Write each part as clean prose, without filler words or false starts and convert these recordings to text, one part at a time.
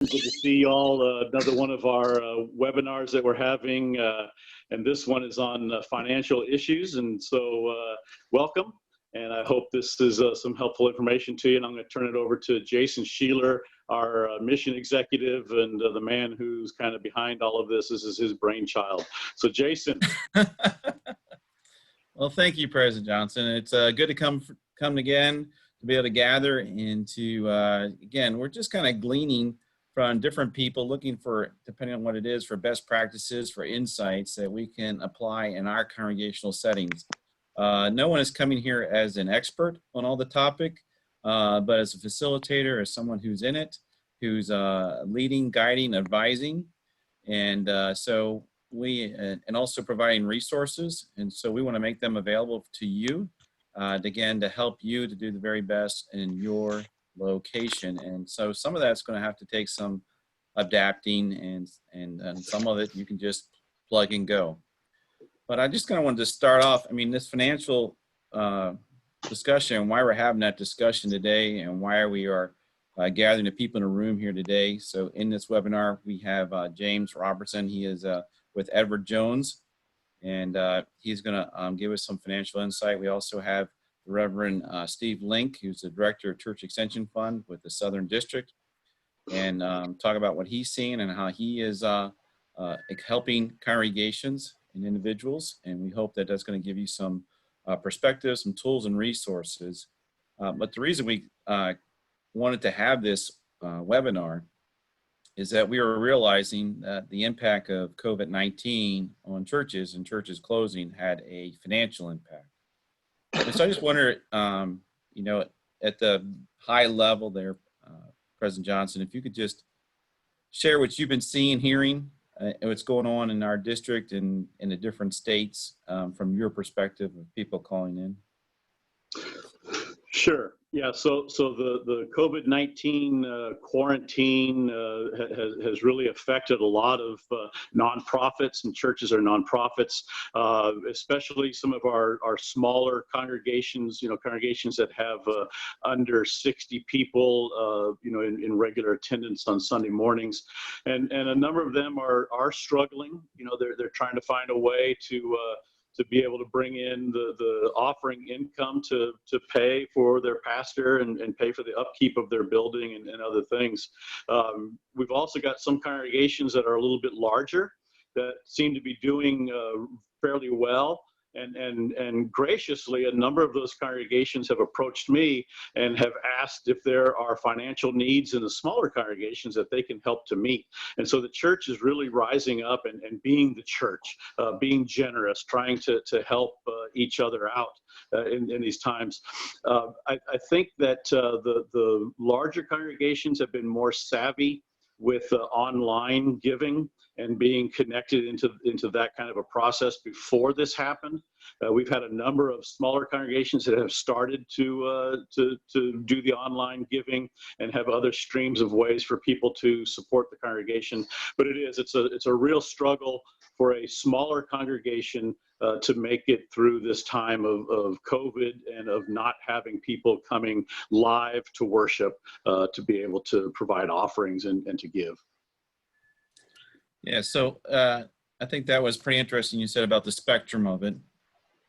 Good to see you all. Another one of our webinars that we're having, and this one is on financial issues. And so welcome, and I hope this is some helpful information to you. And I'm going to turn it over to Jason Sheeler, our mission executive, and the man who's kind of behind all of this. This is his brainchild. So Jason. Well, thank you, President Johnson. It's good to come again, to be able to gather into, again, we're just kind of gleaning from different people, looking for, depending on what it is, for best practices, for insights that we can apply in our congregational settings. No one is coming here as an expert on all the topic, but as a facilitator, as someone who's in it, who's leading, guiding, advising, and so we, and also providing resources. And so we want to make them available to you, again, to help you to do the very best in your location. And so some of that's going to have to take some adapting, and some of it you can just plug and go. But I just kind of wanted to start off, I mean, this financial discussion, why we're having that discussion today, and why we are gathering the people in a room here today. So in this webinar, we have James Roberson. He is with Edward Jones, and he's going to give us some financial insight. We also have Reverend Steve Linck, who's the Director of Church Extension Fund with the Southern District, and talk about what he's seeing and how he is helping congregations and individuals. And we hope that that's going to give you some perspective, some tools and resources. But the reason we wanted to have this webinar is that we were realizing that the impact of COVID-19 on churches and churches closing had a financial impact. And so I just wonder, you know, at the high level there, President Johnson, if you could just share what you've been seeing, hearing, and what's going on in our district and in the different states from your perspective of people calling in. Sure. Yeah. So the COVID-19 quarantine has really affected a lot of nonprofits, and churches are nonprofits, especially some of our smaller congregations. You know, congregations that have under 60 people. You know, in regular attendance on Sunday mornings, and a number of them are struggling. You know, they're trying to find a way to be able to bring in the offering income to pay for their pastor and pay for the upkeep of their building and other things. We've also got some congregations that are a little bit larger that seem to be doing fairly well. And graciously, a number of those congregations have approached me and have asked if there are financial needs in the smaller congregations that they can help to meet. And so the church is really rising up and being the church, being generous, trying to help each other out in these times. I think that the larger congregations have been more savvy with online giving and being connected into that kind of a process before this happened. We've had a number of smaller congregations that have started to do the online giving and have other streams of ways for people to support the congregation. But it's a real struggle for a smaller congregation to make it through this time of COVID and of not having people coming live to worship to be able to provide offerings and to give. Yeah, so I think that was pretty interesting you said about the spectrum of it.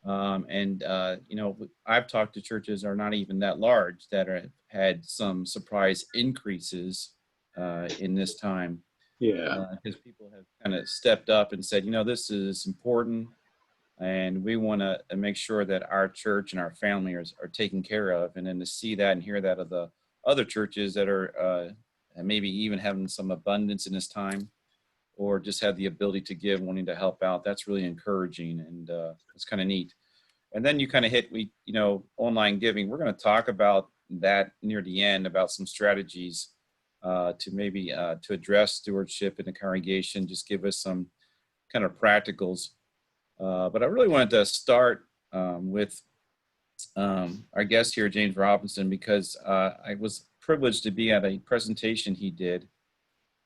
You know, I've talked to churches that are not even that large that had some surprise increases in this time. Yeah. Because people have kind of stepped up and said, you know, this is important, and we want to make sure that our church and our family are taken care of. And then to see that and hear that of the other churches that are maybe even having some abundance in this time, or just have the ability to give, wanting to help out, that's really encouraging, and it's kind of neat. And then you kind of hit, you know, online giving. We're going to talk about that near the end, about some strategies to maybe to address stewardship in the congregation, just give us some kind of practicals. But I really wanted to start with our guest here, James Robinson, because I was privileged to be at a presentation he did.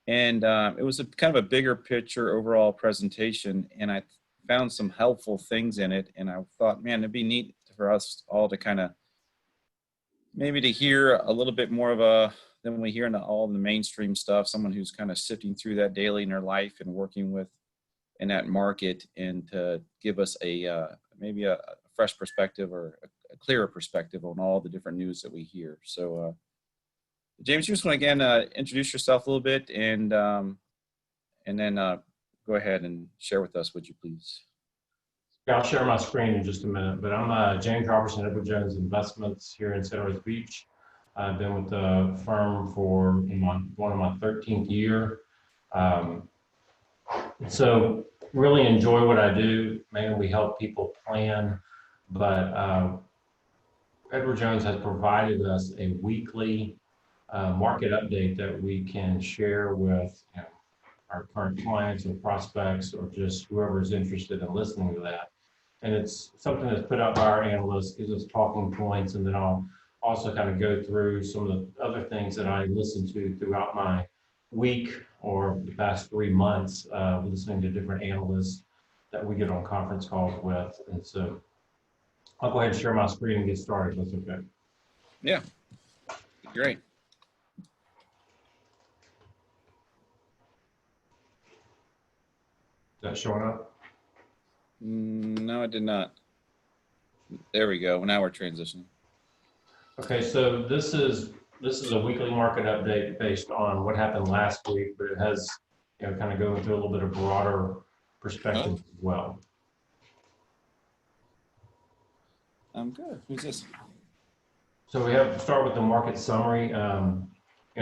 And it was a kind of a bigger picture overall presentation, and I found some helpful things in it. And I thought, man, it'd be neat for us all to kind of maybe to hear a little bit more of than we hear in all the mainstream stuff, someone who's kind of sifting through that daily in their life and working with in that market, and to give us a maybe a fresh perspective or a clearer perspective on all the different news that we hear. So James, you just want to again introduce yourself a little bit, and then go ahead and share with us, would you please? Yeah, I'll share my screen in just a minute, but I'm James Roberson, Edward Jones Investments here in Santa Rosa Beach. I've been with the firm for going on my 13th year. So really enjoy what I do. Mainly we help people plan, but Edward Jones has provided us a weekly market update that we can share with our current clients or prospects, or just whoever is interested in listening to that. And it's something that's put out by our analysts, gives us talking points, and then I'll also kind of go through some of the other things that I listen to throughout my week or the past 3 months, listening to different analysts that we get on conference calls with. And so I'll go ahead and share my screen and get started. That's okay. Yeah, great. Is that showing up? No, it did not. There we go. Now we're transitioning. Okay, so this is a weekly market update based on what happened last week, but it has, kind of going through a little bit of broader perspective as well. I'm good. Who's this? So we have to start with the market summary.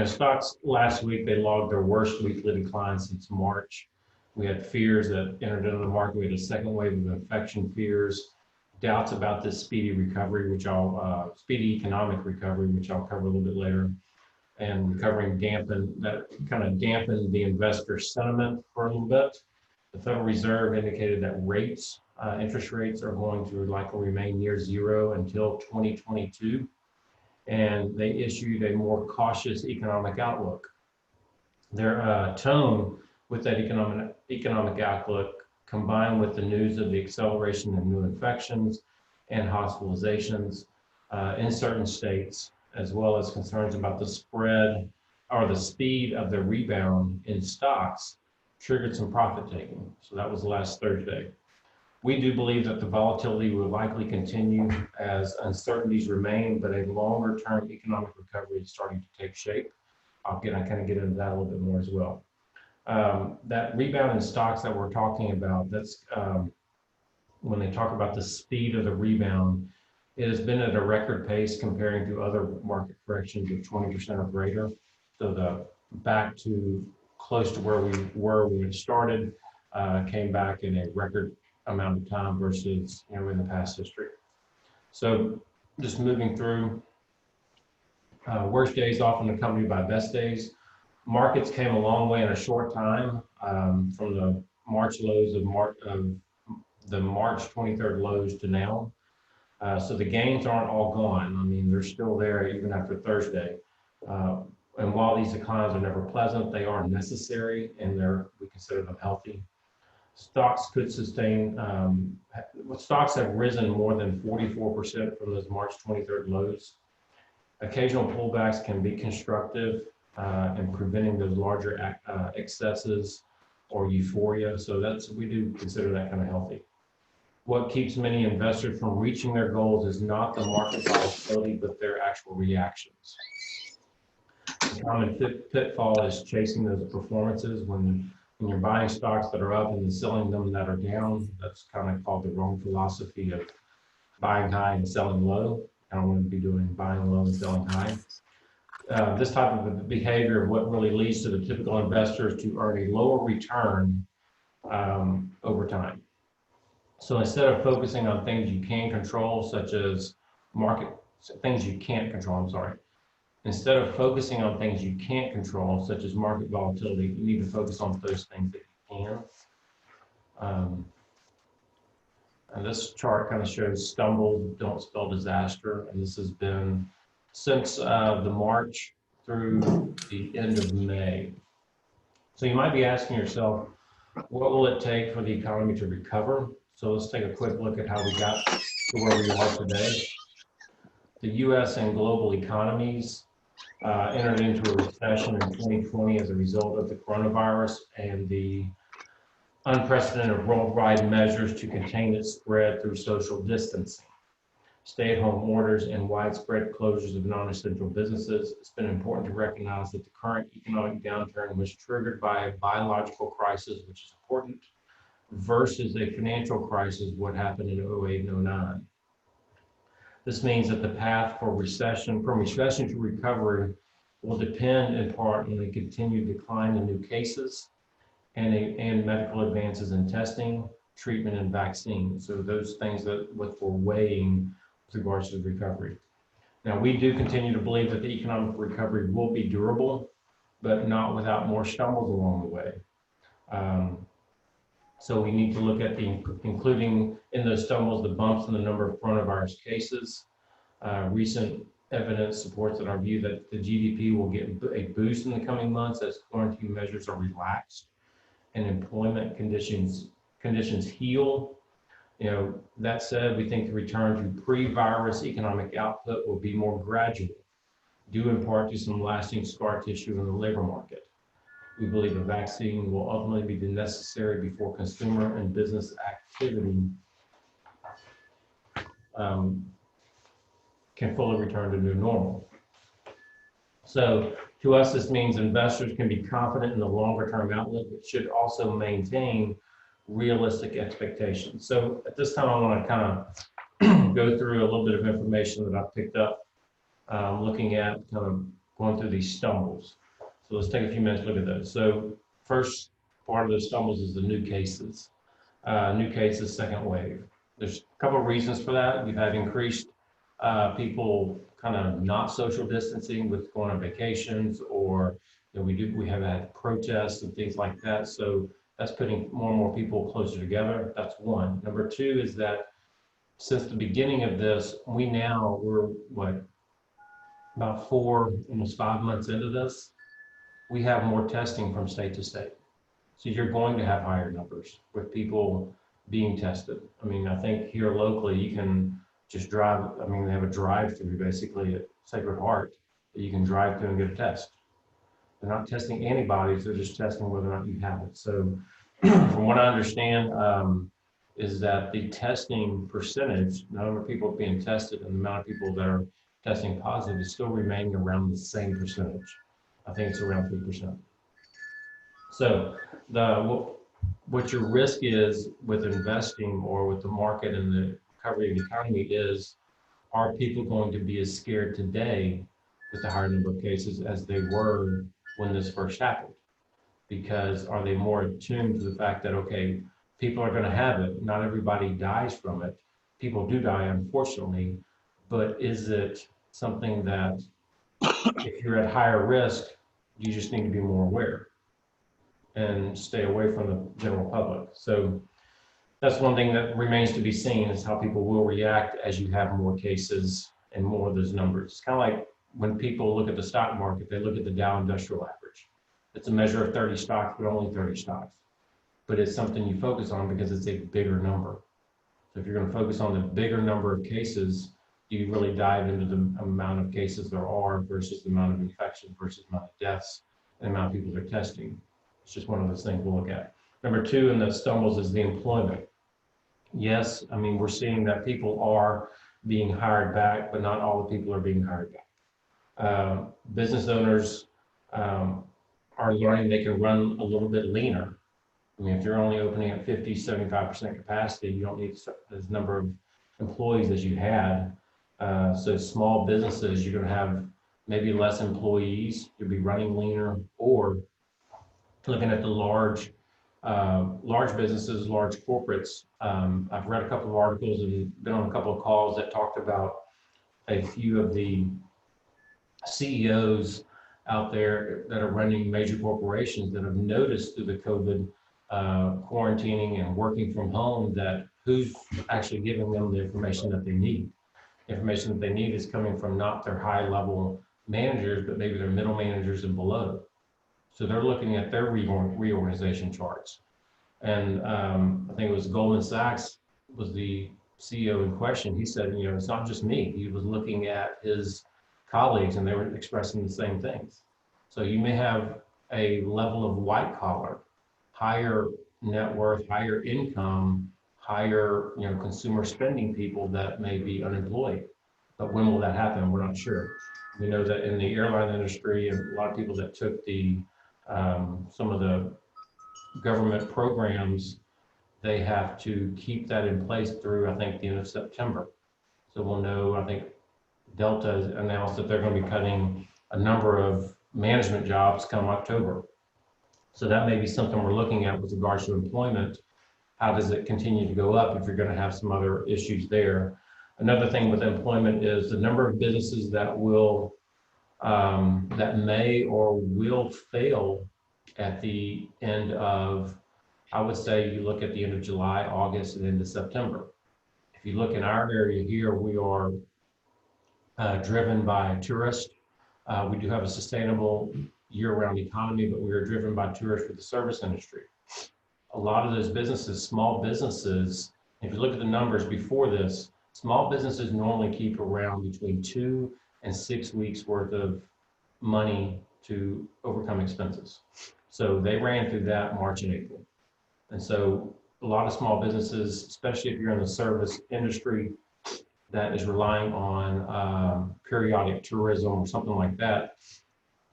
Stocks last week, they logged their worst weekly decline since March. We had fears that entered into the market. We had a second wave of infection fears, doubts about this speedy recovery, speedy economic recovery, which I'll cover a little bit later, and recovering kind of dampened the investor sentiment for a little bit. The Federal Reserve indicated that interest rates are going to likely remain near zero until 2022, and they issued a more cautious economic outlook. Their tone with that economic outlook, combined with the news of the acceleration in new infections and hospitalizations in certain states, as well as concerns about the spread or the speed of the rebound in stocks, triggered some profit taking. So that was last Thursday. We do believe that the volatility will likely continue as uncertainties remain, but a longer term economic recovery is starting to take shape. I'll kind of get into that a little bit more as well. That rebound in stocks that we're talking about, that's when they talk about the speed of the rebound, it has been at a record pace comparing to other market corrections of 20% or greater. So back to close to where we were when it started, came back in a record amount of time versus in the past history. So just moving through, worst days often accompanied by best days. Markets came a long way in a short time, from the March lows of the March 23rd lows to now. So the gains aren't all gone. I mean, they're still there even after Thursday. And while these declines are never pleasant, they are necessary, and we consider them healthy. Stocks could sustain, stocks have risen more than 44% from those March 23rd lows. Occasional pullbacks can be constructive in preventing those larger excesses or euphoria. So we do consider that kind of healthy. What keeps many investors from reaching their goals is not the market volatility, but their actual reactions. The common pitfall is chasing those performances when you're buying stocks that are up and then selling them that are down. That's kind of called the wrong philosophy of buying high and selling low. I don't want to be doing buying low and selling high. This type of behavior, what really leads to the typical investors to earn a lower return over time. So instead of focusing on things you can control, such as things you can't control, Instead of focusing on things you can't control, such as market volatility, you need to focus on those things that you can. And this chart kind of shows stumble, don't spell disaster. And this has been since the March through the end of May. So you might be asking yourself, what will it take for the economy to recover? So let's take a quick look at how we got to where we are today. The US and global economies entered into a recession in 2020 as a result of the coronavirus and the unprecedented worldwide measures to contain its spread through social distancing, stay-at-home orders, and widespread closures of non-essential businesses. It's been important to recognize that the current economic downturn was triggered by a biological crisis, which is important, versus a financial crisis, what happened in 08 and 09. This means that the path for recession, from recession to recovery, will depend in part on the continued decline in new cases and medical advances in testing, treatment, and vaccines. So those things that what we're weighing with regards to the recovery. Now, we do continue to believe that the economic recovery will be durable, but not without more stumbles along the way. So we need to look at including in those stumbles, the bumps in the number of coronavirus cases. Recent evidence supports in our view that the GDP will get a boost in the coming months as quarantine measures are relaxed and employment conditions heal. You know, that said, we think the return to pre-virus economic output will be more gradual, due in part to some lasting scar tissue in the labor market. We believe a vaccine will ultimately be necessary before consumer and business activity can fully return to new normal. So to us, this means investors can be confident in the longer term outlook, but should also maintain realistic expectations. So at this time, I want to kind of go through a little bit of information that I've picked up, looking at kind of going through these stumbles. So let's take a few minutes to look at those. So first part of those stumbles is the new cases. Second wave. There's a couple of reasons for that. We've had increased people kind of not social distancing with going on vacations, or we have had protests and things like that. So that's putting more and more people closer together. That's one. Number two is that since the beginning of this, we're what, about 4, almost 5 months into this, we have more testing from state to state. So you're going to have higher numbers with people being tested. I mean, I think here locally, you can just drive. I mean, they have a drive-through basically at Sacred Heart that you can drive through and get a test. They're not testing antibodies, they're just testing whether or not you have it. So from what I understand, is that the testing percentage, the number of people being tested and the amount of people that are testing positive is still remaining around the same percentage. I think it's around 3%. So what your risk is with investing or with the market and the recovery of the economy is, are people going to be as scared today with the higher number of cases as they were when this first happened? Because are they more attuned to the fact that, okay, people are going to have it, not everybody dies from it. People do die, unfortunately, but is it something that if you're at higher risk, you just need to be more aware and stay away from the general public? So that's one thing that remains to be seen, is how people will react as you have more cases and more of those numbers. It's kind of like when people look at the stock market, they look at the Dow Industrial Average. It's a measure of 30 stocks, but only 30 stocks. But it's something you focus on because it's a bigger number. So if you're going to focus on the bigger number of cases, do you really dive into the amount of cases there are versus the amount of infections versus the amount of deaths and the amount of people they're testing? It's just one of those things we'll look at. Number two in the stumbles is the employment. Yes, I mean, we're seeing that people are being hired back, but not all the people are being hired back. Business owners are learning they can run a little bit leaner. I mean, if you're only opening at 50, 75% capacity, you don't need as number of employees as you had. So small businesses, you're going to have maybe less employees, you'll be running leaner, or looking at the large businesses, large corporates. I've read a couple of articles and been on a couple of calls that talked about a few of the CEOs out there that are running major corporations that have noticed through the COVID quarantining and working from home that who's actually giving them the information that they need. The information that they need is coming from not their high level managers, but maybe their middle managers and below. So they're looking at their reorganization charts. And I think it was Goldman Sachs was the CEO in question. He said, you know, it's not just me. He was looking at his colleagues, and they were expressing the same things. So you may have a level of white collar, higher net worth, higher income, higher consumer spending people that may be unemployed. But when will that happen? We're not sure. We know that in the airline industry, and a lot of people that took the some of the government programs, they have to keep that in place through, I think, the end of September. So we'll know, I think Delta has announced that they're going to be cutting a number of management jobs come October. So that may be something we're looking at with regards to employment. How does it continue to go up if you're going to have some other issues there? Another thing with employment is the number of businesses that will, that may or will fail at the end of, I would say you look at the end of July, August, and into September. If you look in our area here, we are driven by tourists. We do have a sustainable year-round economy, but we are driven by tourists for the service industry. A lot of those businesses, small businesses, if you look at the numbers before this, small businesses normally keep around between 2 and 6 weeks worth of money to overcome expenses. So they ran through that March and April. And so a lot of small businesses, especially if you're in the service industry that is relying on periodic tourism or something like that,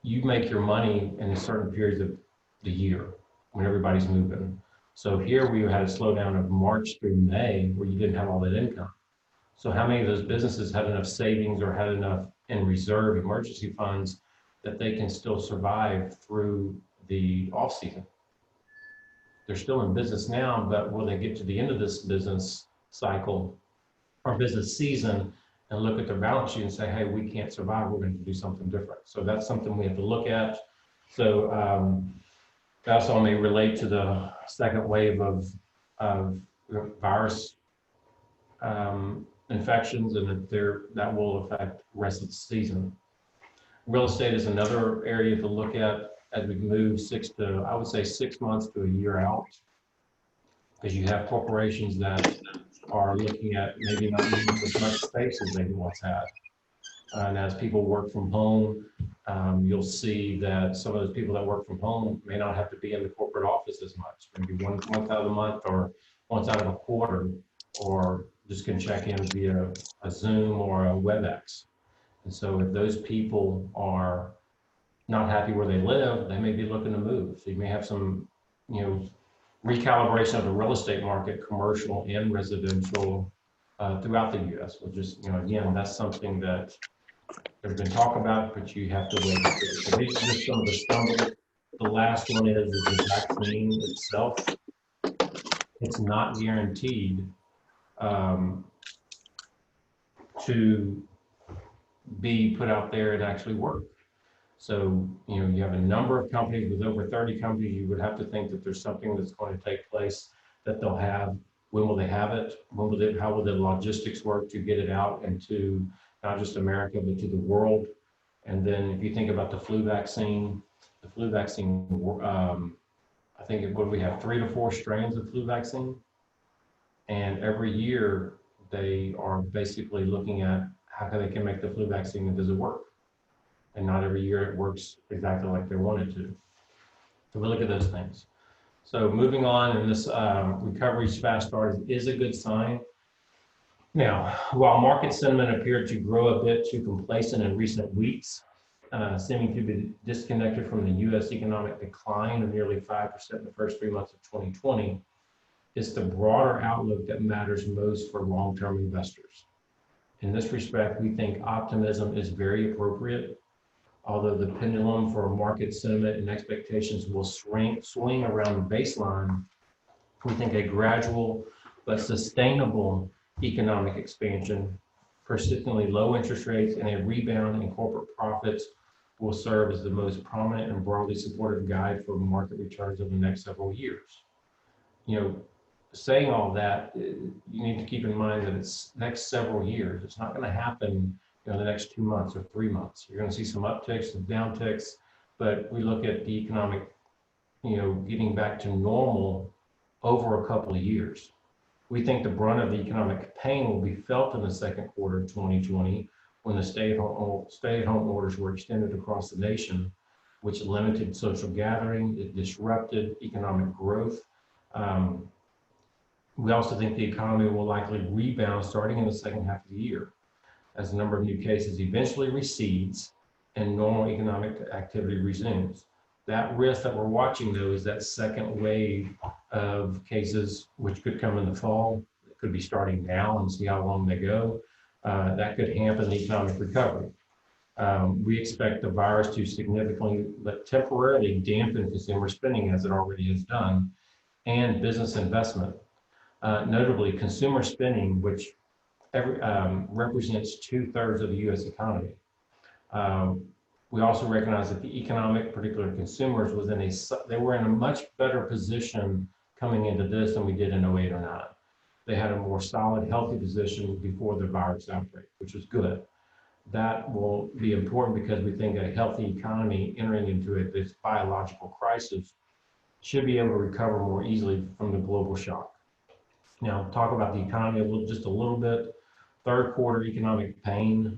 you make your money in certain periods of the year when everybody's moving. So here we had a slowdown of March through May where you didn't have all that income. So how many of those businesses had enough savings or had enough in reserve emergency funds that they can still survive through the off season? They're still in business now, but will they get to the end of this business cycle or business season and look at their balance sheet and say, hey, we can't survive, we're going to do something different. So that's something we have to look at. So that also may relate to the second wave of virus infections, and that will affect the rest of the season. Real estate is another area to look at as we move 6 months to a year out, because you have corporations that are looking at maybe not using as much space as they once had. And as people work from home, you'll see that some of those people that work from home may not have to be in the corporate office as much, maybe once out of the month or once out of a quarter, or just can check in via a Zoom or a WebEx. And so if those people are not happy where they live, they may be looking to move. So you may have some, recalibration of the real estate market, commercial and residential, throughout the U.S. Which is, again, that's something that there's been talk about, but you have to wait. So these are just some of the stumbles. The last one is the vaccine itself. It's not guaranteed to be put out there and actually work. So, you have a number of companies with over 30 companies. You would have to think that there's something that's going to take place that they'll have. When will they have it? How will the logistics work to get it out into not just America, but to the world? And then if you think about the flu vaccine, I think we have 3 to 4 strains of flu vaccine. And every year they are basically looking at how they can make the flu vaccine and does it work? And not every year it works exactly like they want it to. So we look at those things. So moving on, and this recovery's fast start is a good sign. Now, while market sentiment appeared to grow a bit too complacent in recent weeks, seeming to be disconnected from the U.S. economic decline of nearly 5% in the first 3 months of 2020, it's the broader outlook that matters most for long-term investors. In this respect, we think optimism is very appropriate, although the pendulum for market sentiment and expectations will swing around the baseline. We think a gradual but sustainable economic expansion, persistently low interest rates, and a rebound in corporate profits will serve as the most prominent and broadly supportive guide for market returns over the next several years. Saying all that, you need to keep in mind that it's next several years. It's not going to happen in the next 2 months or 3 months. You're going to see some upticks, some downticks, but we look at the economic, getting back to normal over a couple of years. We think the brunt of the economic pain will be felt in the second quarter of 2020, when the stay-at-home orders were extended across the nation, which limited social gathering, it disrupted economic growth. We also think the economy will likely rebound starting in the second half of the year as the number of new cases eventually recedes and normal economic activity resumes. That risk that we're watching, though, is that second wave of cases, which could come in the fall. It could be starting now and see how long they go. That could hamper the economic recovery. We expect the virus to significantly, but temporarily dampen consumer spending, as it already has done, and business investment. Notably, consumer spending, which represents 2/3 of the U.S. economy. We also recognize that the economic, particularly consumers, they were in a much better position coming into this than we did in 08 or 9. They had a more solid, healthy position before the virus outbreak, which was good. That will be important because we think a healthy economy entering into this biological crisis should be able to recover more easily from the global shock. Now, talk about the economy just a little bit. Third quarter economic pain.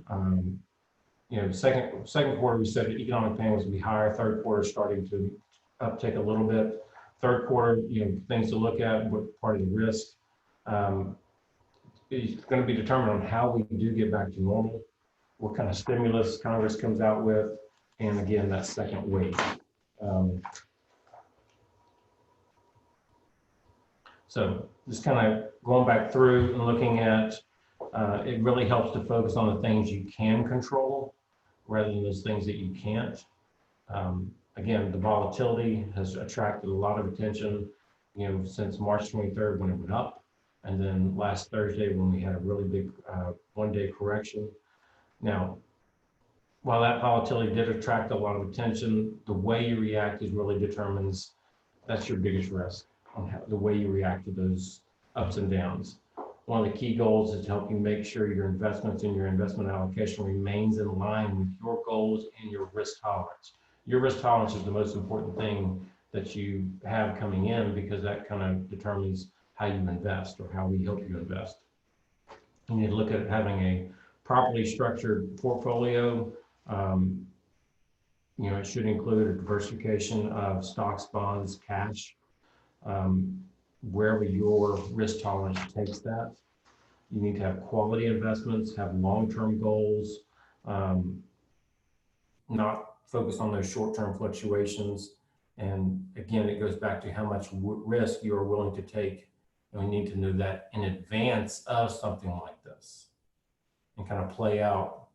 Second quarter, we said that economic pain was going to be higher. Third quarter starting to uptick a little bit. Third quarter, things to look at, what part of the risk. It's going to be determined on how we do get back to normal, what kind of stimulus Congress comes out with, and again, that second wave. So just kind of going back through and looking at, it really helps to focus on the things you can control rather than those things that you can't. Again, the volatility has attracted a lot of attention, since March 23rd when it went up, and then last Thursday when we had a really big one-day correction. Now, while that volatility did attract a lot of attention, the way you react really determines, that's your biggest risk, on the way you react to those ups and downs. One of the key goals is to help you make sure your investments and your investment allocation remains in line with your goals and your risk tolerance. Your risk tolerance is the most important thing that you have coming in, because that kind of determines how you invest or how we help you invest. You need to look at having a properly structured portfolio. It should include a diversification of stocks, bonds, cash, wherever your risk tolerance takes that. You need to have quality investments, have long-term goals, not focus on those short-term fluctuations. And again, it goes back to how much risk you are willing to take. And we need to know that in advance of something like this, and kind of play out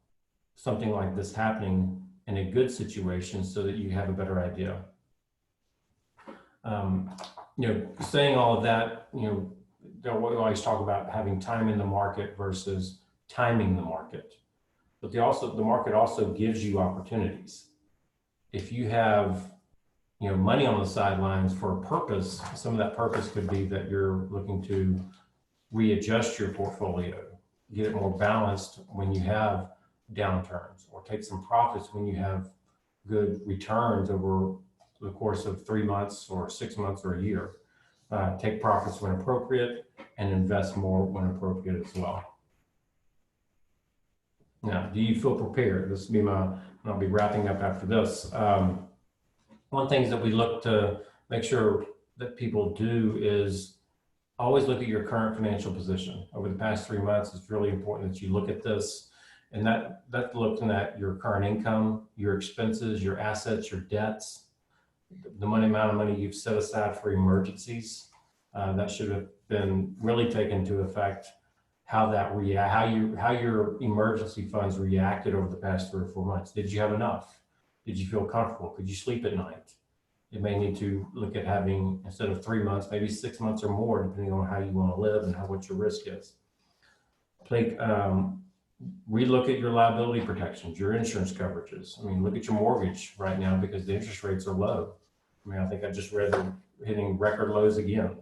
something like this happening in a good situation so that you have a better idea. Saying all of that, we always talk about having time in the market versus timing the market. But the market also gives you opportunities. If you have money on the sidelines for a purpose, some of that purpose could be that you're looking to readjust your portfolio, get it more balanced when you have downturns, or take some profits when you have good returns over the course of 3 months or 6 months or a year. Take profits when appropriate and invest more when appropriate as well. Now, do you feel prepared? This will be I'll be wrapping up after this. One thing that we look to make sure that people do is always look at your current financial position. Over the past 3 months, it's really important that you look at this, and that's looking at your current income, your expenses, your assets, your debts, the amount of money you've set aside for emergencies. That should have been really taken into effect, how your emergency funds reacted over the past 3 or 4 months. Did you have enough? Did you feel comfortable? Could you sleep at night? You may need to look at having, instead of 3 months, maybe 6 months or more, depending on how you want to live and what your risk is. Relook at your liability protections, your insurance coverages. Look at your mortgage right now, because the interest rates are low. I think I just read they're hitting record lows again.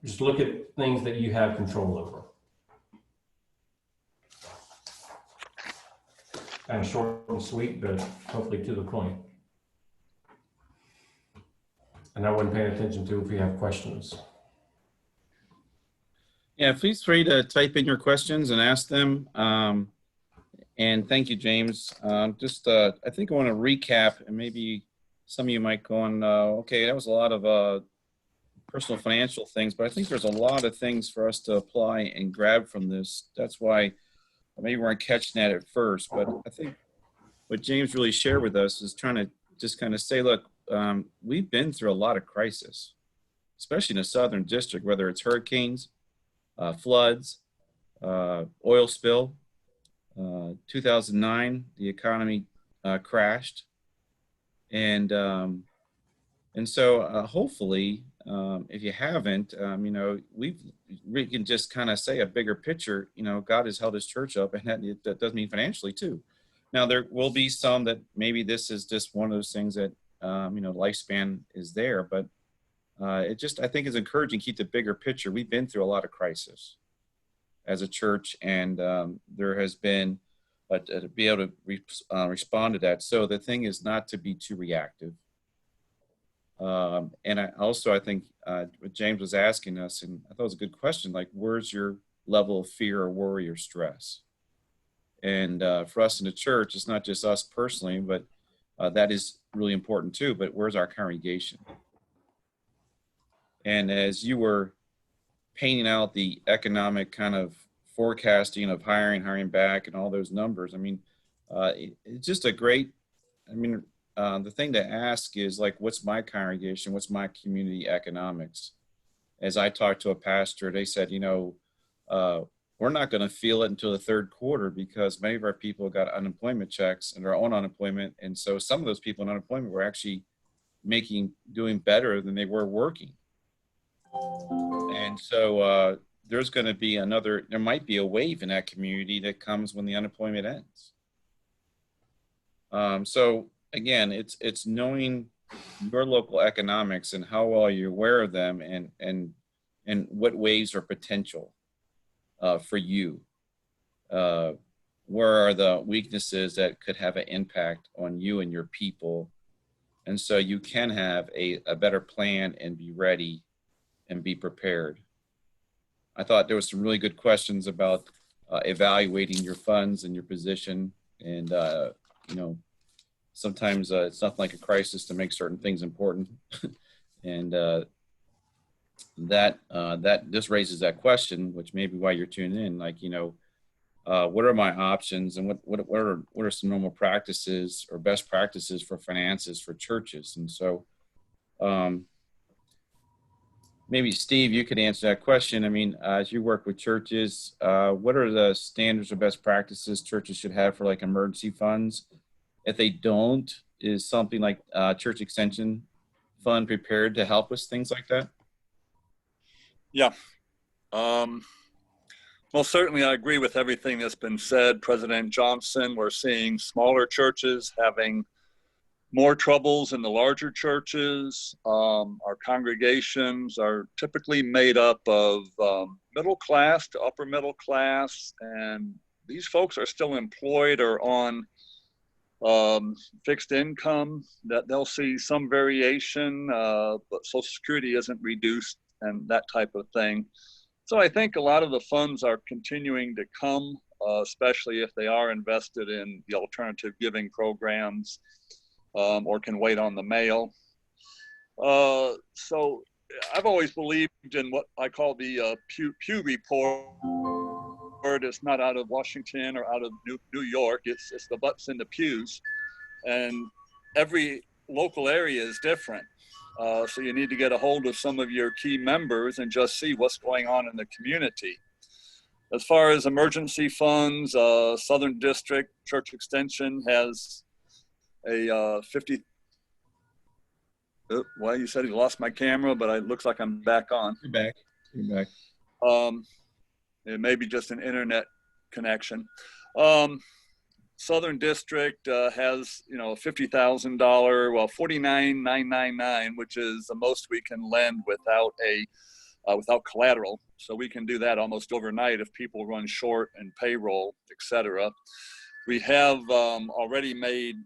Just look at things that you have control over. Kind of short and sweet, but hopefully to the point. And I wasn't paying attention to if you have questions. Yeah, please free to type in your questions and ask them. And thank you, James. I think I want to recap, and maybe some of you might go on, okay, that was a lot of personal financial things, but I think there's a lot of things for us to apply and grab from this. That's why maybe we weren't catching that at first, but I think what James really shared with us is trying to just kind of say, look, we've been through a lot of crisis, especially in the Southern District, whether it's hurricanes, floods, oil spill. 2009, the economy crashed, and so hopefully, if you haven't, you know, we can just kind of say a bigger picture. You know, God has held His church up, and that does mean financially too. Now there will be some that maybe this is just one of those things that you know, lifespan is there, but it just, I think, is encouraging to keep the bigger picture. We've been through a lot of crisis as a church, and there has been, but to be able to respond to that. So the thing is not to be too reactive. And I think what James was asking us, and I thought it was a good question, like, where's your level of fear or worry or stress? And for us in the church, it's not just us personally, but that is really important too, but where's our congregation? And as you were painting out the economic kind of forecasting of hiring back and all those numbers, I mean, it's just a great, I mean, the thing to ask is, like, what's my congregation? What's my community economics? As I talked to a pastor, they said, you know, we're not going to feel it until the third quarter because many of our people got unemployment checks and are on unemployment. And so some of those people in unemployment were actually doing better than they were working. And so there's going to be there might be a wave in that community that comes when the unemployment ends. So again, it's knowing your local economics and how well you're aware of them, and what waves are potential for you. Where are the weaknesses that could have an impact on you and your people? And so you can have a better plan and be ready and be prepared. I thought there was some really good questions about evaluating your funds and your position. And, you know, sometimes it's nothing like a crisis to make certain things important. And that just raises that question, which may be why you're tuning in. Like, you know, what are my options, and what are some normal practices or best practices for finances for churches? And so maybe Steve, you could answer that question. I mean, as you work with churches, what are the standards or best practices churches should have for, like, emergency funds? If they don't, is something like Church Extension Fund prepared to help with things like that? Yeah. Well, certainly I agree with everything that's been said. President Johnson, we're seeing smaller churches having more troubles in the larger churches. Our congregations are typically made up of middle class to upper middle class, and these folks are still employed or on fixed income. That they'll see some variation, but Social Security isn't reduced and that type of thing. So I think a lot of the funds are continuing to come, especially if they are invested in the alternative giving programs, or can wait on the mail. So I've always believed in what I call the Pew Report. It's not out of Washington or out of New York. It's the butts in the pews. And every local area is different. So you need to get a hold of some of your key members and just see what's going on in the community. As far as emergency funds, Southern District Church Extension has a 50. Well, you said he lost my camera, but it looks like I'm back on. You're back. You're back. It may be just an internet connection. Southern District has, you know, $50,000, well, $49,999, which is the most we can lend without collateral. So we can do that almost overnight if people run short in payroll, etc. We have already made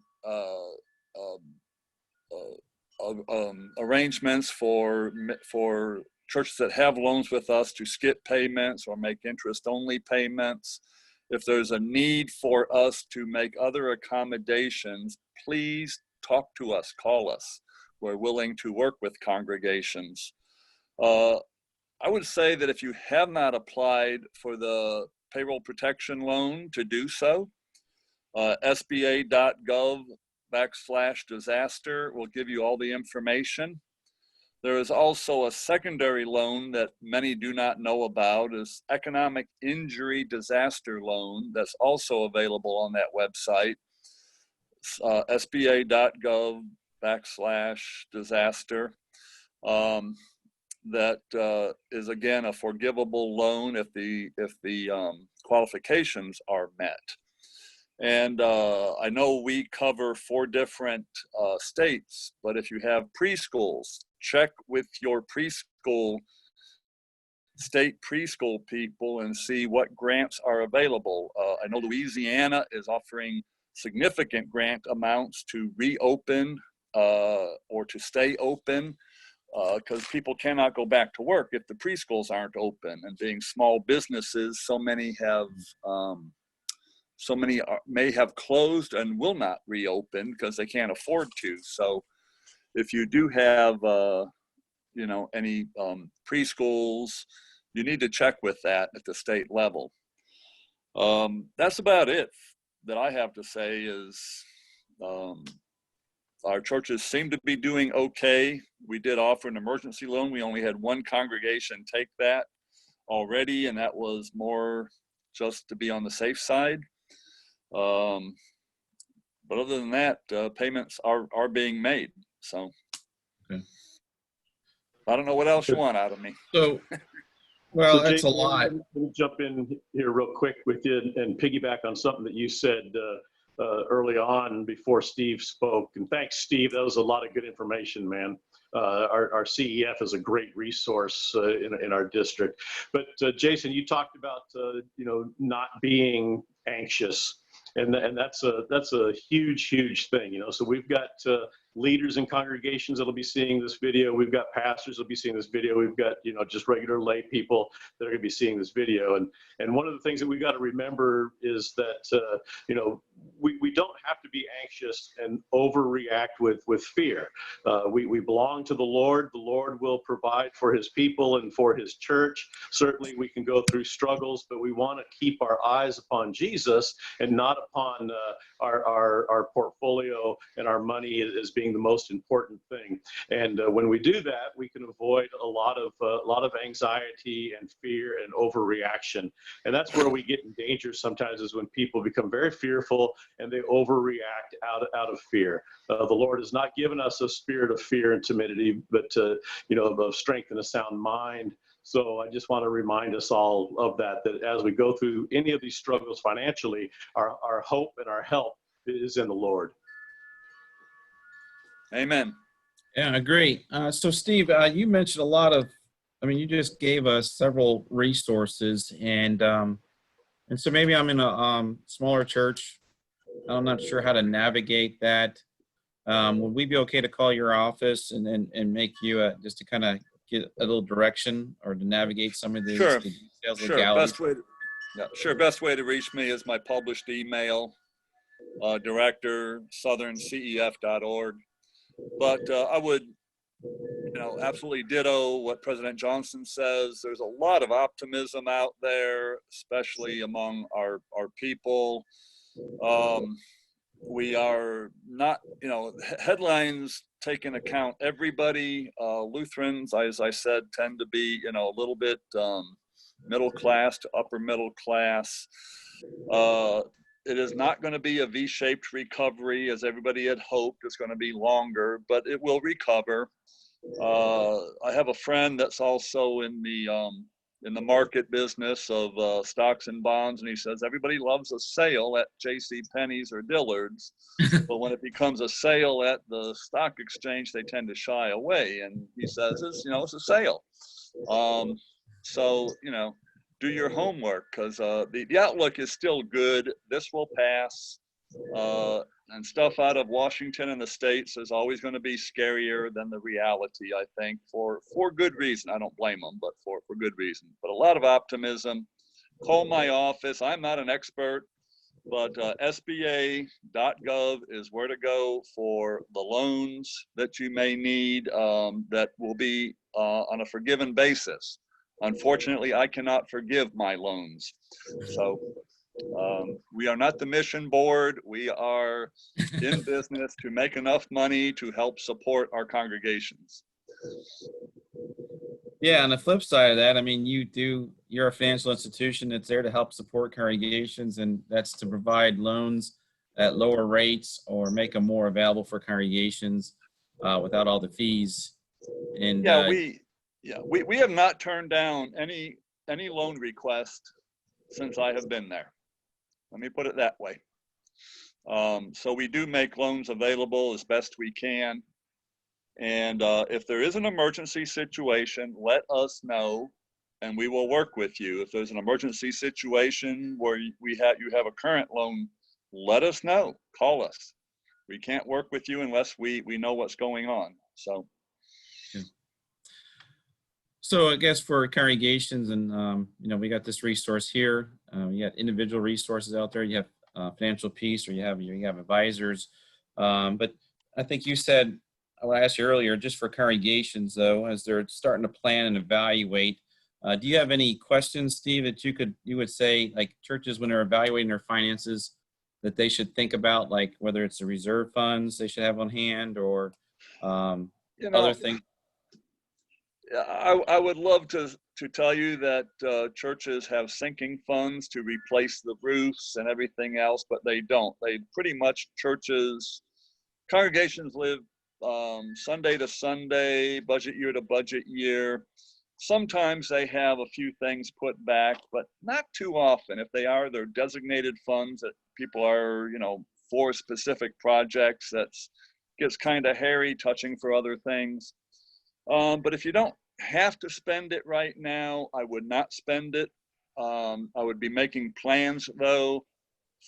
arrangements for churches that have loans with us to skip payments or make interest-only payments. If there's a need for us to make other accommodations, please talk to us, call us. We're willing to work with congregations. I would say that if you have not applied for the payroll protection loan, to do so. SBA.gov/disaster will give you all the information. There is also a secondary loan that many do not know about, is economic injury disaster loan, that's also available on that website. SBA.gov/disaster. That is again a forgivable loan if the qualifications are met. And I know we cover 4 different states, but if you have preschools, check with your state preschool people and see what grants are available. I know Louisiana is offering significant grant amounts to reopen or to stay open, because people cannot go back to work if the preschools aren't open. And being small businesses, so many may have closed and will not reopen because they can't afford to. So if you do have, any preschools, you need to check with that at the state level. That's about it that I have to say. Is our churches seem to be doing okay. We did offer an emergency loan. We only had 1 congregation take that already, and that was more just to be on the safe side. But other than that, payments are being made. So Okay. I don't know what else you want out of me. So, well, So that's Jason, a lot. Let me jump in here real quick with you and piggyback on something that you said early on before Steve spoke. And thanks, Steve. That was a lot of good information, man. Our CEF is a great resource in our district. But Jason, you talked about not being anxious, and that's a huge thing. So we've got leaders in congregations that'll be seeing this video. We've got pastors that'll be seeing this video. We've got just regular lay people that are going to be seeing this video. And one of the things that we've got to remember is that we don't have to be anxious and overreact with fear. We belong to the Lord. The Lord will provide for his people and for his church. Certainly we can go through struggles, but we want to keep our eyes upon Jesus and not upon our portfolio and our money as being the most important thing. And when we do that, we can avoid a lot of anxiety and fear and overreaction. And that's where we get in danger sometimes, is when people become very fearful and they overreact out of fear. The Lord has not given us a spirit of fear and timidity, but of strength and a sound mind. So I just want to remind us all of that as we go through any of these struggles financially, our hope and our help is in the Lord. Amen. Yeah, I agree. So Steve, you mentioned a lot of, you just gave us several resources, and so maybe I'm in a smaller church. I'm not sure how to navigate that. Would we be okay to call your office and make you just to kind of get a little direction or to navigate some of the details, legalities? Best way to reach me is my published email, director, southerncef.org. But I would, absolutely ditto what President Johnson says. There's a lot of optimism out there, especially among our people. We are not, headlines take into account everybody. Lutherans, as I said, tend to be, a little bit middle class to upper middle class. It is not going to be a V-shaped recovery as everybody had hoped. It's going to be longer, but it will recover. I have a friend that's also in the market business of stocks and bonds, and he says everybody loves a sale at J.C. Penney's or Dillard's, but when it becomes a sale at the stock exchange, they tend to shy away. And he says it's a sale. So do your homework, because the outlook is still good. This will pass. and stuff out of Washington and the States is always going to be scarier than the reality, I think, for good reason. I don't blame them, but for good reason. But a lot of optimism. Call my office. I'm not an expert, but SBA.gov is where to go for the loans that you may need that will be on a forgiven basis. Unfortunately, I cannot forgive my loans. So we are not the mission board. We are in business to make enough money to help support our congregations. Yeah, on the flip side of that, I mean, you're a financial institution that's there to help support congregations, and that's to provide loans at lower rates or make them more available for congregations without all the fees. And we have not turned down any loan request since I have been there. Let me put it that way. So we do make loans available as best we can. And if there is an emergency situation, let us know and we will work with you. If there's an emergency situation where you have a current loan, let us know, call us. We can't work with you unless we know what's going on. So I guess for congregations, and we got this resource here. You got individual resources out there. You have financial peace, or you have advisors. But I think you said, I asked you earlier, just for congregations though, as they're starting to plan and evaluate. Do you have any questions, Steve, that you would say, like churches when they're evaluating their finances, that they should think about, like whether it's the reserve funds they should have on hand or other things? I would love to tell you that churches have sinking funds to replace the roofs and everything else, but they don't. They pretty much, congregations live Sunday to Sunday, budget year to budget year. Sometimes they have a few things put back, but not too often. If they are, they're designated funds that people are, for specific projects. That gets kind of hairy, touching for other things. But if you don't have to spend it right now, I would not spend it. I would be making plans though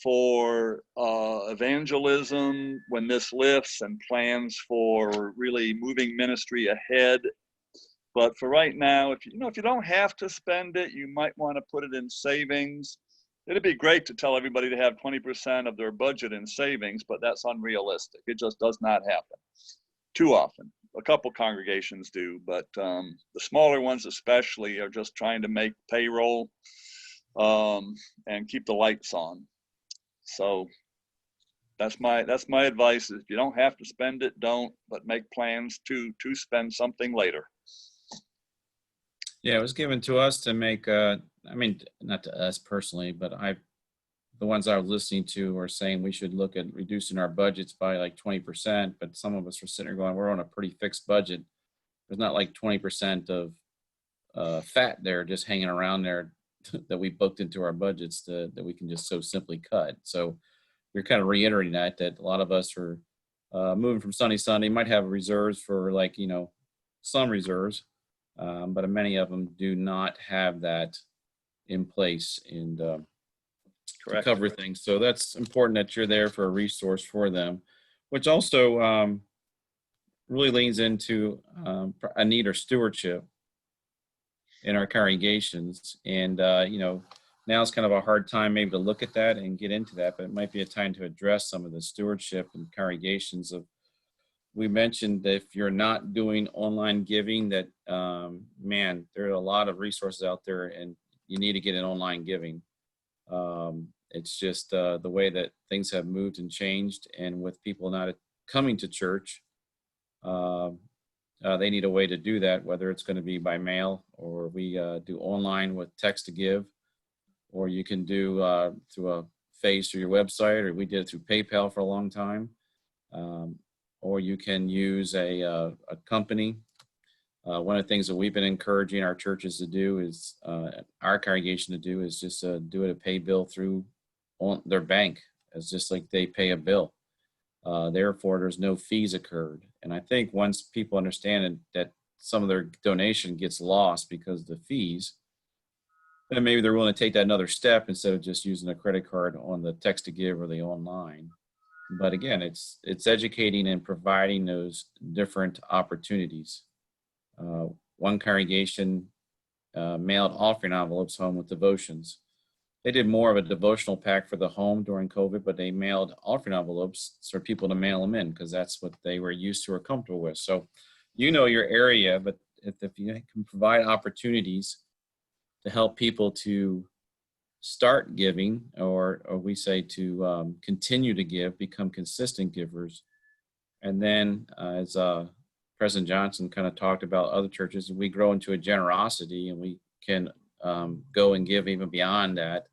for evangelism when this lifts, and plans for really moving ministry ahead. But for right now, if you don't have to spend it, you might want to put it in savings. It'd be great to tell everybody to have 20% of their budget in savings, but that's unrealistic. It just does not happen too often. A couple congregations do, but the smaller ones especially are just trying to make payroll and keep the lights on. So that's my advice. If you don't have to spend it, don't, but make plans to spend something later. Yeah, it was given to us to make, not to us personally, but the ones I was listening to were saying we should look at reducing our budgets by like 20%, but some of us were sitting there going, we're on a pretty fixed budget. There's not like 20% of fat there just hanging around there that we booked into our budgets that we can just so simply cut. So you're kind of reiterating that a lot of us are moving from Sunday, might have reserves for some reserves, but many of them do not have that in place and to cover things. So that's important that you're there for a resource for them, which also really leans into a need or stewardship in our congregations. And, now it's kind of a hard time maybe to look at that and get into that, but it might be a time to address some of the stewardship and congregations we mentioned that if you're not doing online giving, that, there are a lot of resources out there and you need to get in online giving. It's just the way that things have moved and changed, and with people not coming to church, they need a way to do that, whether it's going to be by mail or we do online with text to give, or you can do through a phase through your website, or we did it through PayPal for a long time, or you can use a company. One of the things that we've been encouraging our churches to do is, our congregation to do, is just do it a pay bill through their bank, as just like they pay a bill. Therefore, there's no fees incurred. And I think once people understand that some of their donation gets lost because of the fees, then maybe they're willing to take that another step instead of just using a credit card on the text to give or the online. But again, it's educating and providing those different opportunities. One congregation mailed offering envelopes home with devotions. They did more of a devotional pack for the home during COVID, but they mailed offering envelopes for people to mail them in because that's what they were used to or comfortable with. So you know your area, but if you can provide opportunities to help people to start giving, or we say to continue to give, become consistent givers. And then as President Johnson kind of talked about other churches, we grow into a generosity and we can go and give even beyond that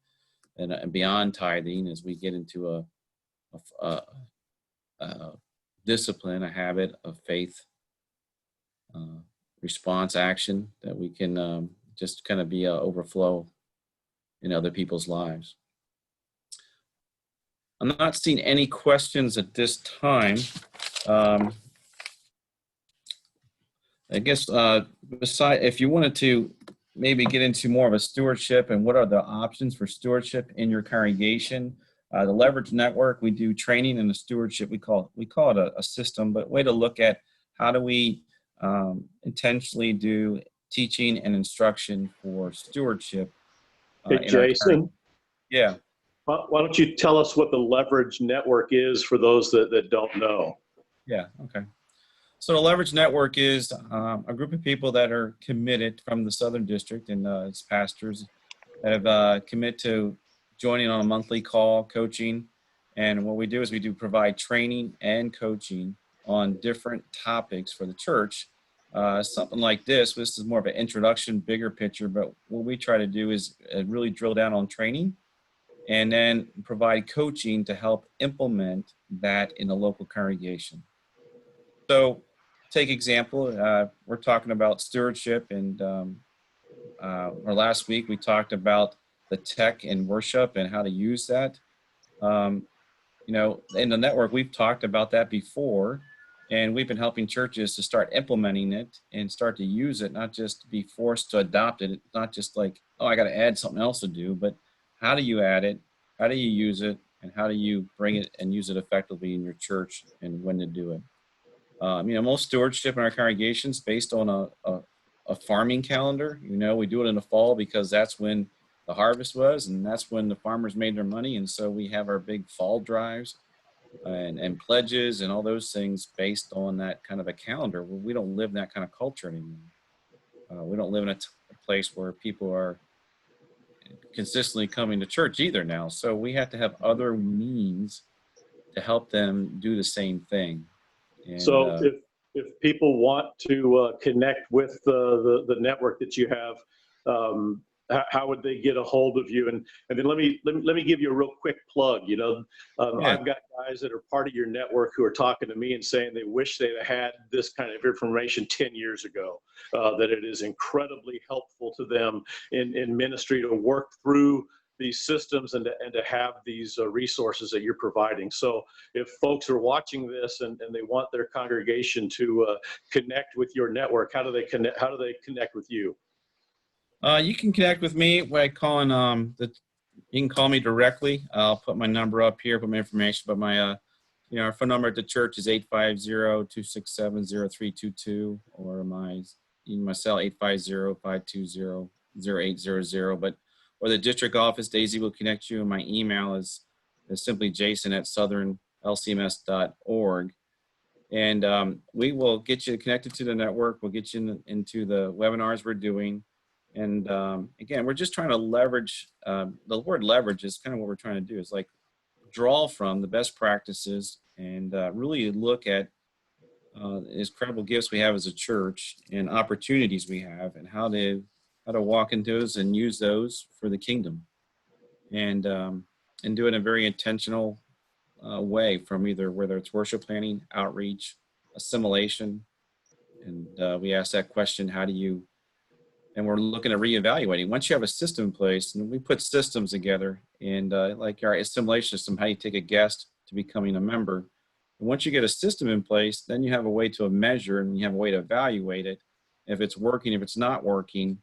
and beyond tithing as we get into a discipline, a habit of faith, response action that we can just kind of be a overflow in other people's lives. I'm not seeing any questions at this time. I guess if you wanted to maybe get into more of a stewardship and what are the options for stewardship in your congregation, the Leverage Network, we do training in the stewardship. We call it a system, but way to look at how do we intentionally do teaching and instruction for stewardship. Hey, Jason. Yeah. Why don't you tell us what the Leverage Network is for those that don't know? Yeah, okay. So the Leverage Network is a group of people that are committed from the Southern District and its pastors that have committed to joining on a monthly call, coaching. And what we do is we do provide training and coaching on different topics for the church. Something like this is more of an introduction, bigger picture, but what we try to do is really drill down on training and then provide coaching to help implement that in a local congregation. So take example, we're talking about stewardship, and or last week we talked about the tech in worship and how to use that. You know, in the network, we've talked about that before, and we've been helping churches to start implementing it and start to use it, not just be forced to adopt it. It's not just like, oh, I got to add something else to do, but how do you add it? How do you use it? And how do you bring it and use it effectively in your church and when to do it? You know, most stewardship in our congregations based on a farming calendar. You know, we do it in the fall because that's when the harvest was, and that's when the farmers made their money. And so we have our big fall drives and pledges and all those things based on that kind of a calendar. Well, we don't live in that kind of culture anymore. We don't live in a place where people are consistently coming to church either now. So we have to have other means to help them do the same thing. And, so if people want to connect with the network that you have, how would they get a hold of you? And then let me give you a real quick plug. You know, Yeah. I've got guys that are part of your network who are talking to me and saying they wish they'd had this kind of information 10 years ago, that it is incredibly helpful to them in ministry to work through these systems and to have these resources that you're providing. So if folks are watching this and they want their congregation to connect with your network, how do they connect with you? You can connect with me by calling you can call me directly. I'll put my number up here, put my information, but my you know, our phone number at the church is 850-267-0322, or my cell 850-520-0800. But or the district office, Daisy will connect you, and my email is simply jason@southernlcms.org. And we will get you connected to the network. We'll get you into the webinars we're doing. And again, we're just trying to leverage, the word leverage is kind of what we're trying to do, is like draw from the best practices and really look at these incredible gifts we have as a church and opportunities we have, and how to walk into those and use those for the kingdom, and do it in a very intentional way, from either whether it's worship planning, outreach, assimilation. And we ask that question, how do you, and we're looking at reevaluating. Once you have a system in place, and we put systems together, and like our assimilation system, how you take a guest to becoming a member. And once you get a system in place, then you have a way to measure and you have a way to evaluate it, if it's working, if it's not working.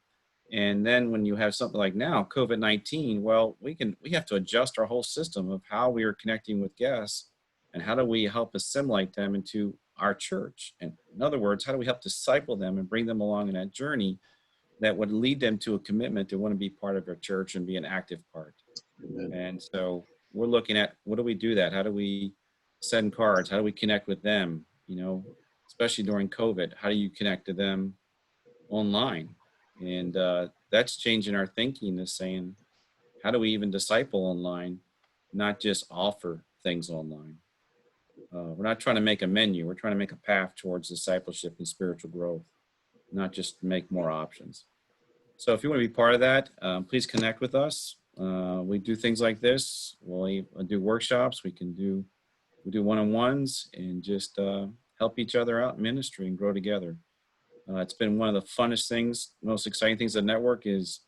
And then when you have something like now, COVID-19, well, we have to adjust our whole system of how we are connecting with guests And how do we help assimilate them into our church? And in other words, how do we help disciple them and bring them along in that journey that would lead them to a commitment to want to be part of our church and be an active part? And so we're looking at, what do we do that? How do we send cards? How do we connect with them? You know, especially during COVID, how do you connect to them online? And that's changing our thinking, is saying, how do we even disciple online, not just offer things online? We're not trying to make a menu. We're trying to make a path towards discipleship and spiritual growth, not just make more options. So if you want to be part of that, please connect with us. We do things like this. We'll do workshops. We do one-on-ones and just help each other out in ministry and grow together. It's been one of the funnest things, most exciting things of the network is,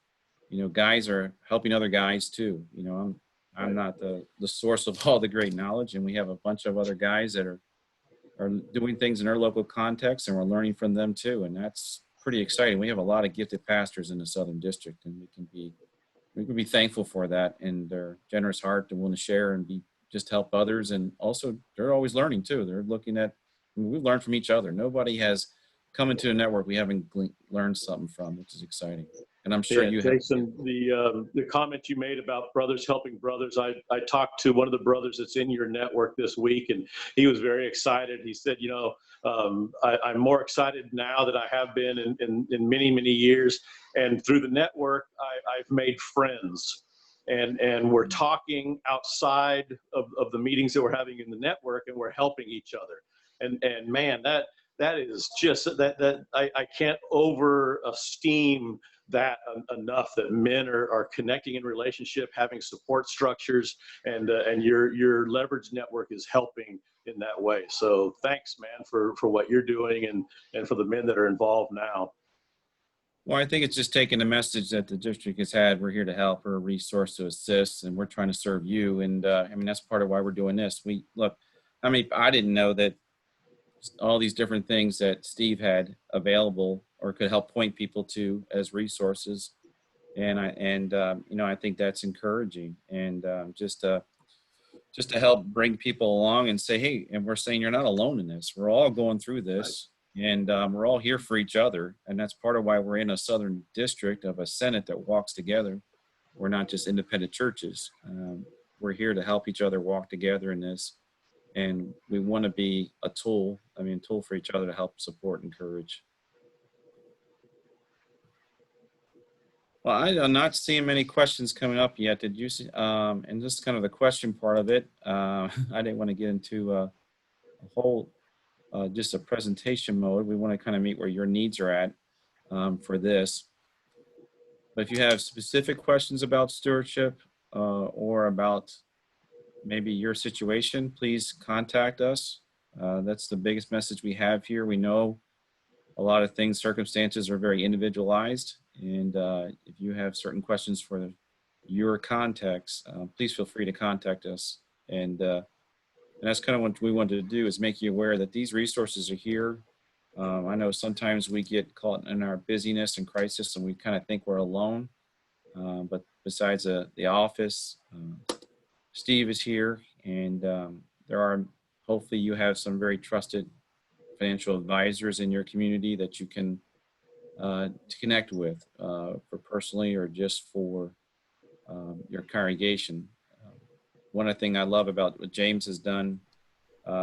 you know, guys are helping other guys too. You know, I'm not the source of all the great knowledge, and we have a bunch of other guys that are doing things in our local context, and we're learning from them too. And that's pretty exciting. We have a lot of gifted pastors in the Southern District, and we can be thankful for that and their generous heart to want to share and just help others. And also they're always learning too. They're looking at, we've learned from each other. Nobody has come into a network we haven't learned something from, which is exciting. And I'm sure you Jason, the comment you made about brothers helping brothers, I talked to one of the brothers that's in your network this week, and he was very excited. He said, you know, I'm more excited now than I have been in many, many years. And through the network, I've made friends. And we're talking outside of the meetings that we're having in the network, and we're helping each other. And man, that is just that I can't over esteem that enough, that men are connecting in relationship, having support structures, and your leverage network is helping in that way. So thanks, man, for what you're doing and for the men that are involved now. Well, I think it's just taking the message that the district has had. We're here to help, we're a resource to assist, and we're trying to serve you. And I mean, that's part of why we're doing this. I didn't know that all these different things that Steve had available or could help point people to as resources. And you know, I think that's encouraging. And just to help bring people along and say, hey, and we're saying you're not alone in this. We're all going through this. And we're all here for each other. And that's part of why we're in a Southern District of a Senate that walks together. We're not just independent churches. We're here to help each other walk together in this. And we want to be a tool for each other to help support and encourage. Well, I'm not seeing many questions coming up yet. Did you see? And this is kind of the question part of it. I didn't want to get into a whole just a presentation mode. We want to kind of meet where your needs are at for this. But if you have specific questions about stewardship or about maybe your situation, please contact us. That's the biggest message we have here. We know a lot of things, circumstances are very individualized. And if you have certain questions for your context, please feel free to contact us. And that's kind of what we wanted to do, is make you aware that these resources are here. I know sometimes we get caught in our busyness and crisis and we kind of think we're alone. But besides the office, Steve is here, and hopefully you have some very trusted financial advisors in your community that you can to connect with for personally or just for your congregation. One of the things I love about what James has done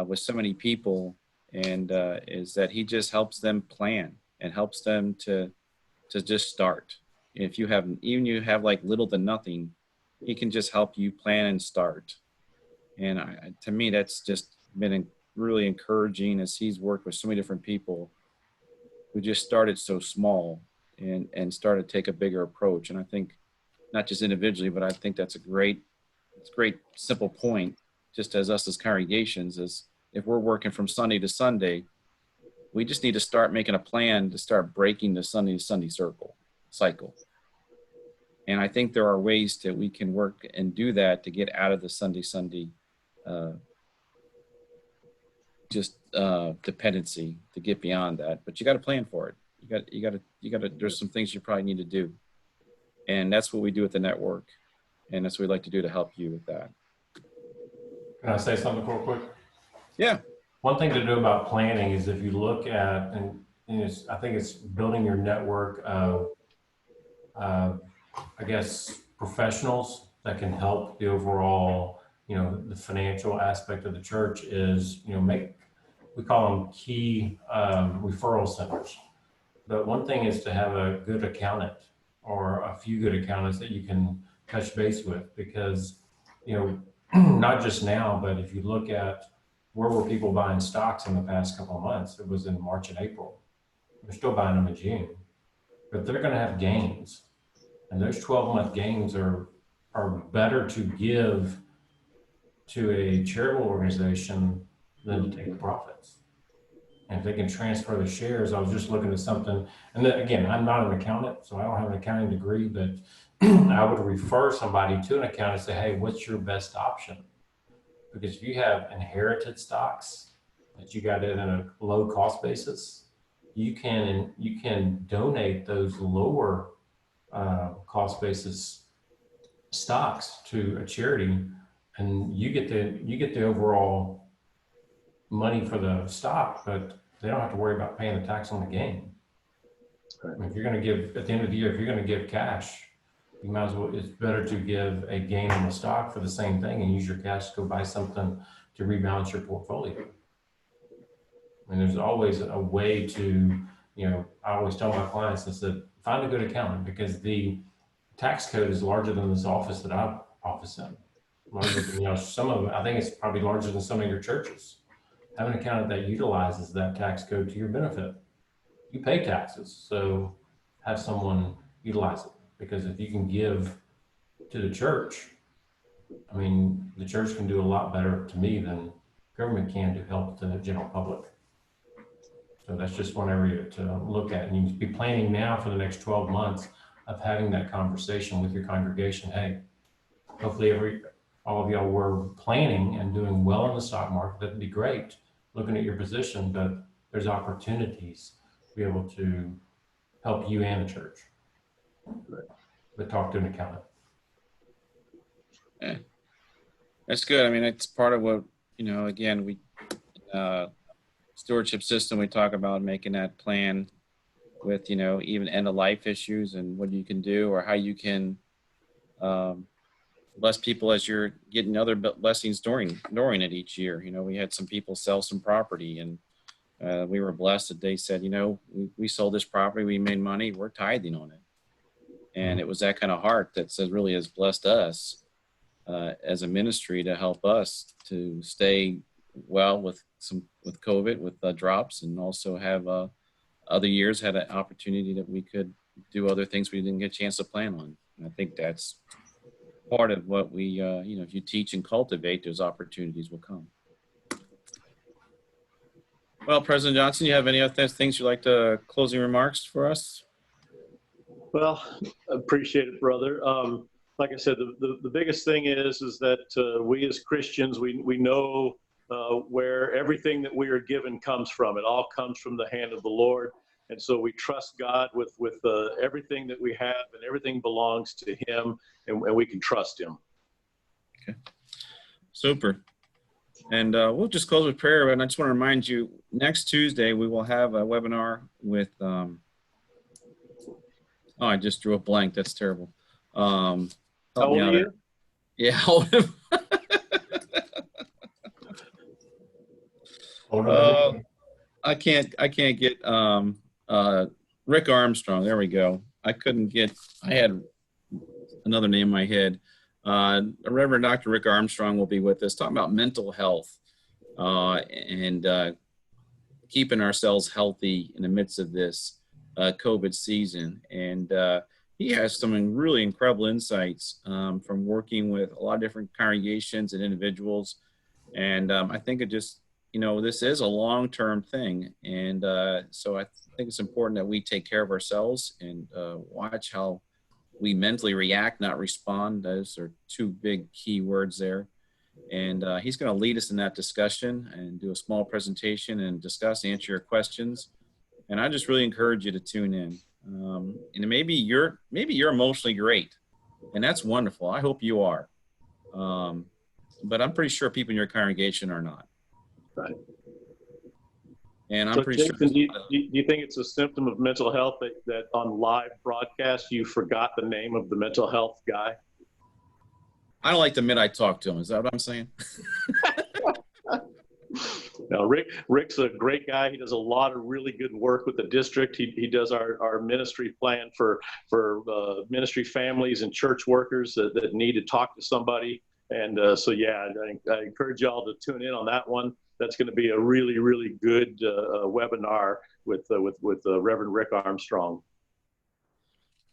with so many people is that he just helps them plan and helps them to just start. If you have like little to nothing, he can just help you plan and start. And to me, that's just been really encouraging, as he's worked with so many different people who just started so small and started to take a bigger approach. And I think not just individually, but I think that's a great simple point, just as us as congregations, is if we're working from Sunday to Sunday, we just need to start making a plan to start breaking the Sunday to Sunday cycle. And I think there are ways that we can work and do that to get out of the Sunday dependency, to get beyond that. But you got to plan for it. You got to, there's some things you probably need to do. And that's what we do at the network. And that's what we'd like to do to help you with that. Can I say something real quick? Yeah. One thing to do about planning is if you look at, I think it's building your network of, I guess, professionals that can help the overall, the financial aspect of the church is, we call them key referral centers. But one thing is to have a good accountant or a few good accountants that you can touch base with, because, not just now, but if you look at where were people buying stocks in the past couple of months, it was in March and April. They're still buying them in June, but they're going to have gains. And those 12-month gains are better to give to a charitable organization than to take the profits. And if they can transfer the shares, I was just looking at something, and then, again, I'm not an accountant, so I don't have an accounting degree, but I would refer somebody to an accountant and say, hey, what's your best option? Because if you have inherited stocks that you got in a low cost basis, you can donate those lower cost basis stocks to a charity, and you get the overall money for the stock, but they don't have to worry about paying the tax on the gain. Right. I mean, if you're going to give at the end of the year, if you're going to give cash, you might as well. It's better to give a gain on the stock for the same thing and use your cash to go buy something to rebalance your portfolio. And there's always a way to, I always tell my clients, I said, find a good accountant, because the tax code is larger than this office that I office in. Larger than, some of them, I think it's probably larger than some of your churches. Have an accountant that utilizes that tax code to your benefit. You pay taxes, so have someone utilize it. Because if you can give to the church, I mean, the church can do a lot better to me than government can to help the general public. So that's just one area to look at. And you need to be planning now for the next 12 months of having that conversation with your congregation. Hey, hopefully all of y'all were planning and doing well in the stock market. That'd be great, looking at your position, but there's opportunities to be able to help you and the church. But talk to an accountant. Yeah. That's good. I mean, it's part of what, again, we, stewardship system, we talk about making that plan with, even end of life issues and what you can do, or how you can bless people as you're getting other blessings during it each year. We had some people sell some property, and we were blessed that they said, we sold this property, we made money, we're tithing on it. And it was that kind of heart that says really has blessed us as a ministry to help us to stay well with COVID, with drops, and also have other years had an opportunity that we could do other things we didn't get a chance to plan on. And I think that's part of what we, if you teach and cultivate, those opportunities will come. Well, President Johnson, you have any other things you'd like to closing remarks for us? Well, I appreciate it, brother. Like I said, the biggest thing is that we as Christians, we know where everything that we are given comes from. It all comes from the hand of the Lord. And so we trust God with everything that we have, and everything belongs to him, and we can trust him. Okay, super. And we'll just close with prayer. And I just want to remind you, next Tuesday, we will have a webinar with, I just drew a blank. That's terrible. How old are you? Yeah, how old am I can't get Rick Armstrong. There we go. I had another name in my head. Reverend Dr. Rick Armstrong will be with us talking about mental health and keeping ourselves healthy in the midst of this COVID season. And he has some really incredible insights from working with a lot of different congregations and individuals. And I think it just, this is a long-term thing. And so I think it's important that we take care of ourselves and watch how we mentally react, not respond. Those are two big key words there. And he's going to lead us in that discussion and do a small presentation and answer your questions. And I just really encourage you to tune in. And maybe you're emotionally great, and that's wonderful. I hope you are. But I'm pretty sure people in your congregation are not. Right. And I'm So pretty Jason, sure. do you think it's a symptom of mental health that on live broadcast you forgot the name of the mental health guy? I don't like to admit I talked to him. Is that what I'm saying? No, Rick's a great guy. He does a lot of really good work with the district. He does our ministry plan for ministry families and church workers that need to talk to somebody. And so, yeah, I encourage y'all to tune in on that one. That's going to be a really, really good webinar with Reverend Rick Armstrong.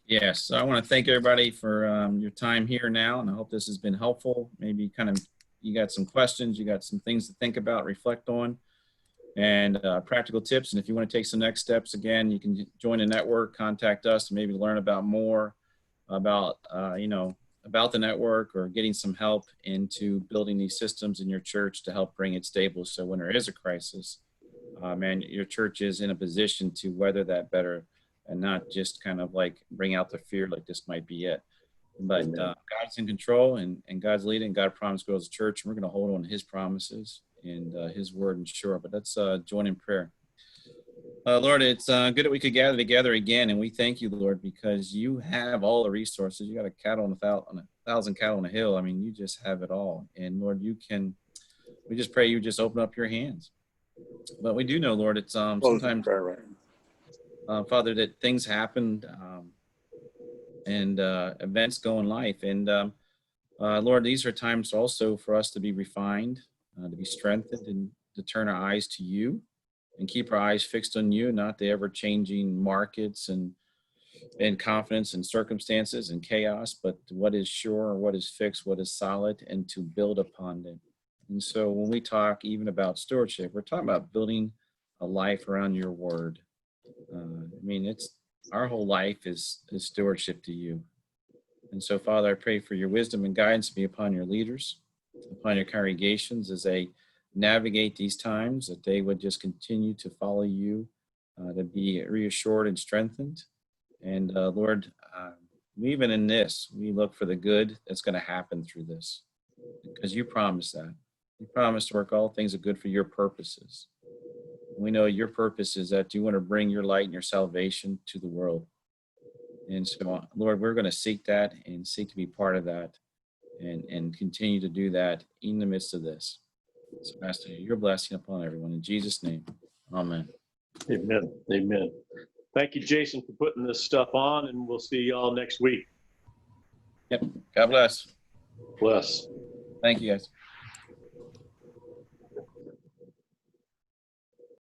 Yes, so I want to thank everybody for your time here now, and I hope this has been helpful. Maybe kind of you got some questions, you got some things to think about, reflect on, and practical tips. And if you want to take some next steps, again, you can join the network, contact us, and maybe learn about more about about the network, or getting some help into building these systems in your church to help bring it stable. So when there is a crisis, your church is in a position to weather that better, and not just kind of like bring out the fear like this might be it. But God's in control, and God's leading. God promised to grow as a church, and we're going to hold on to his promises and his word and sure. But let's join in prayer. Lord, it's good that we could gather together again, and we thank you, Lord, because you have all the resources. You got a cattle on a thousand cattle on a hill. I mean, you just have it all. And Lord, we just pray you just open up your hands. But we do know, Lord, it's sometimes, Father, that things happen and events go in life. And Lord, these are times also for us to be refined, to be strengthened, and to turn our eyes to you and keep our eyes fixed on you, not the ever-changing markets and confidence and circumstances and chaos, but what is sure, what is fixed, what is solid, and to build upon it. And so when we talk even about stewardship, we're talking about building a life around your word. I mean, it's our whole life is stewardship to you. And so, Father, I pray for your wisdom and guidance to be upon your leaders, upon your congregations as they navigate these times, that they would just continue to follow you, to be reassured and strengthened. And Lord, even in this, we look for the good that's going to happen through this, because you promised that. You promised to work all things are good for your purposes. We know your purpose is that you want to bring your light and your salvation to the world. And so, Lord, we're going to seek that and seek to be part of that, and continue to do that in the midst of this. So, Master, your blessing upon everyone. In Jesus' name, amen. Amen. Amen. Thank you, Jason, for putting this stuff on, and we'll see y'all next week. Yep. God bless. Bless. Thank you, guys.